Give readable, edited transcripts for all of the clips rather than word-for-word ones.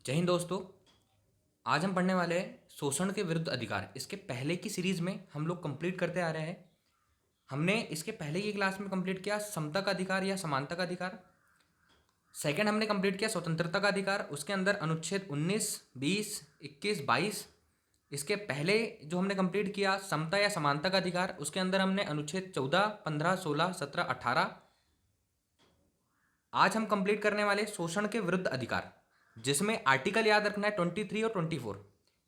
जय हिंद दोस्तों। आज हम पढ़ने वाले हैं शोषण के विरुद्ध अधिकार। इसके पहले की सीरीज में हम लोग कंप्लीट करते आ रहे हैं। हमने इसके पहले की क्लास में कंप्लीट किया समता का अधिकार या समानता का अधिकार। सेकंड हमने कंप्लीट किया स्वतंत्रता का अधिकार। उसके अंदर अनुच्छेद 19, 20, 21, 22। इसके पहले जो हमने कंप्लीट किया समता या समानता का अधिकार, उसके अंदर हमने अनुच्छेद 14, 15, 16, 17, 18। आज हम कंप्लीट करने वाले शोषण के विरुद्ध अधिकार, जिसमें आर्टिकल याद रखना है 23 और 24।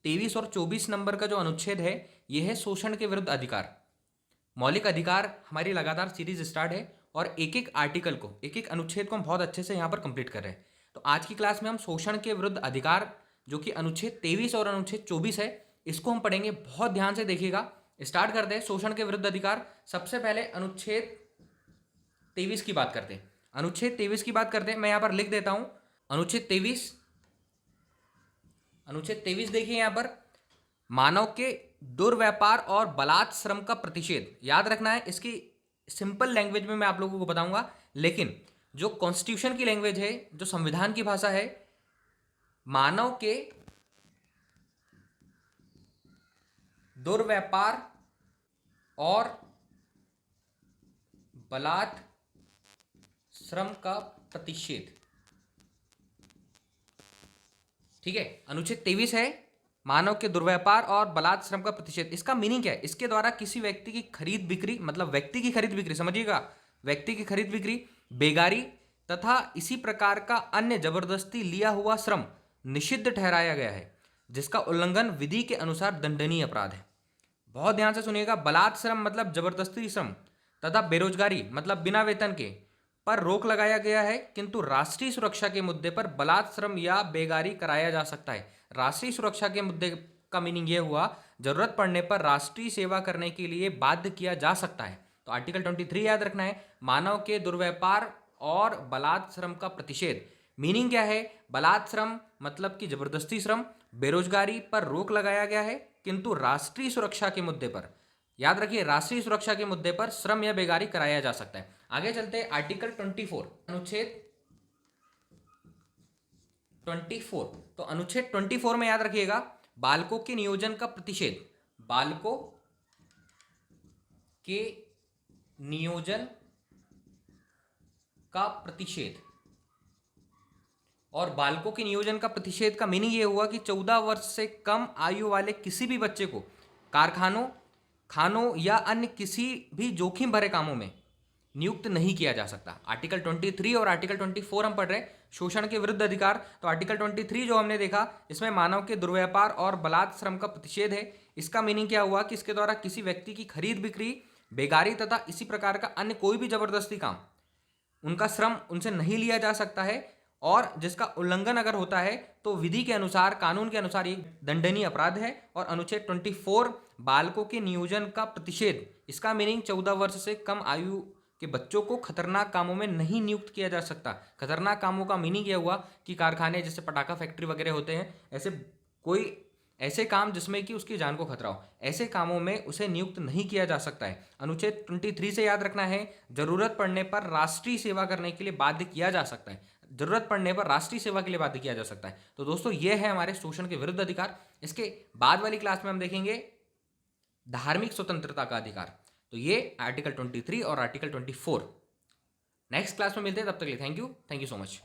23 और 24 नंबर का जो अनुच्छेद है यह है शोषण के विरुद्ध अधिकार। मौलिक अधिकार हमारी लगातार सीरीज स्टार्ट है और एक एक आर्टिकल को, एक एक अनुच्छेद को हम बहुत अच्छे से यहाँ पर कंप्लीट कर रहे हैं। तो आज की क्लास में हम शोषण के विरुद्ध अधिकार, जो कि अनुच्छेद 23 और अनुच्छेद 24 है, इसको हम पढ़ेंगे। बहुत ध्यान से देखिएगा। स्टार्ट करते हैं शोषण के विरुद्ध अधिकार। सबसे पहले अनुच्छेद 23 की बात करते हैं। अनुच्छेद 23 की बात करते हैं। मैं यहां पर लिख देता हूं अनुच्छेद 23 देखिए यहां पर, मानव के दुर्व्यापार और बलात् श्रम का प्रतिषेध। याद रखना है, इसकी सिंपल लैंग्वेज में मैं आप लोगों को बताऊंगा, लेकिन जो कॉन्स्टिट्यूशन की लैंग्वेज है, जो संविधान की भाषा है, मानव के दुर्व्यापार और बलात् श्रम का प्रतिषेध। ठीक है, अनुच्छेद 23 है, मानव के दुर्व्यापार और बलात् श्रम का प्रतिषेध। इसका मीनिंग क्या है? इसके द्वारा किसी व्यक्ति की खरीद बिक्री, मतलब व्यक्ति की खरीद बिक्री, समझिएगा, व्यक्ति की खरीद बिक्री, बेगारी तथा इसी प्रकार का अन्य जबरदस्ती लिया हुआ श्रम निषिद्ध ठहराया गया है, जिसका उल्लंघन विधि के अनुसार दंडनीय अपराध है। बहुत ध्यान से सुनिएगा। बलात् श्रम मतलब जबरदस्ती श्रम, तथा बेरोजगारी मतलब बिना वेतन के पर रोक लगाया गया है, किंतु राष्ट्रीय सुरक्षा के मुद्दे पर बलात् श्रम या बेगारी कराया जा सकता है। राष्ट्रीय सुरक्षा के मुद्दे का मीनिंग यह हुआ, जरूरत पड़ने पर राष्ट्रीय सेवा करने के लिए बाध्य किया जा सकता है। तो आर्टिकल 23 याद रखना है, मानव के दुर्व्यापार और बलात् श्रम का प्रतिषेध। मीनिंग क्या है? बलात् श्रम मतलब कि जबरदस्ती श्रम, बेरोजगारी पर रोक लगाया गया है, किंतु राष्ट्रीय सुरक्षा के मुद्दे पर, याद रखिए, राष्ट्रीय सुरक्षा के मुद्दे पर श्रम या बेगारी कराया जा सकता है। आगे चलते हैं आर्टिकल 24, अनुच्छेद 24। तो अनुच्छेद 24 में याद रखिएगा, बालकों के नियोजन का प्रतिषेध। बालकों के नियोजन का प्रतिषेध। और बालकों के नियोजन का प्रतिषेध का मीनिंग यह हुआ कि 14 वर्ष से कम आयु वाले किसी भी बच्चे को कारखानों, खानों या अन्य किसी भी जोखिम भरे कामों में नियुक्त नहीं किया जा सकता। आर्टिकल 23 और आर्टिकल 24 हम पढ़ रहे हैं, शोषण के विरुद्ध अधिकार। तो आर्टिकल 23 जो हमने देखा, इसमें मानव के दुर्व्यापार और बलात् श्रम का प्रतिषेध है। इसका मीनिंग क्या हुआ कि इसके द्वारा किसी व्यक्ति की खरीद बिक्री, बेगारी तथा इसी प्रकार का अन्य कोई भी जबरदस्ती काम, उनका श्रम उनसे नहीं लिया जा सकता है, और जिसका उल्लंघन अगर होता है तो विधि के अनुसार, कानून के अनुसार ये दंडनीय अपराध है। और अनुच्छेद 24 बालकों के नियोजन का प्रतिषेध, इसका मीनिंग 14 वर्ष से कम आयु के बच्चों को खतरनाक कामों में नहीं नियुक्त किया जा सकता। खतरनाक कामों का मीनिंग यह हुआ कि कारखाने, जैसे पटाखा फैक्ट्री वगैरह होते हैं, ऐसे कोई ऐसे काम जिसमें कि उसकी जान को खतरा हो, ऐसे कामों में उसे नियुक्त नहीं किया जा सकता है। अनुच्छेद 23 से याद रखना है, जरूरत पड़ने पर राष्ट्रीय सेवा करने के लिए बाध्य किया जा सकता है। जरूरत पड़ने पर राष्ट्रीय सेवा के लिए बाध्य किया जा सकता है। तो दोस्तों, ये है हमारे शोषण के विरुद्ध अधिकार। इसके बाद वाली क्लास में हम देखेंगे धार्मिक स्वतंत्रता का अधिकार। तो ये आर्टिकल 23 और आर्टिकल 24। नेक्स्ट क्लास में मिलते हैं, तब तक के लिए थैंक यू सो मच।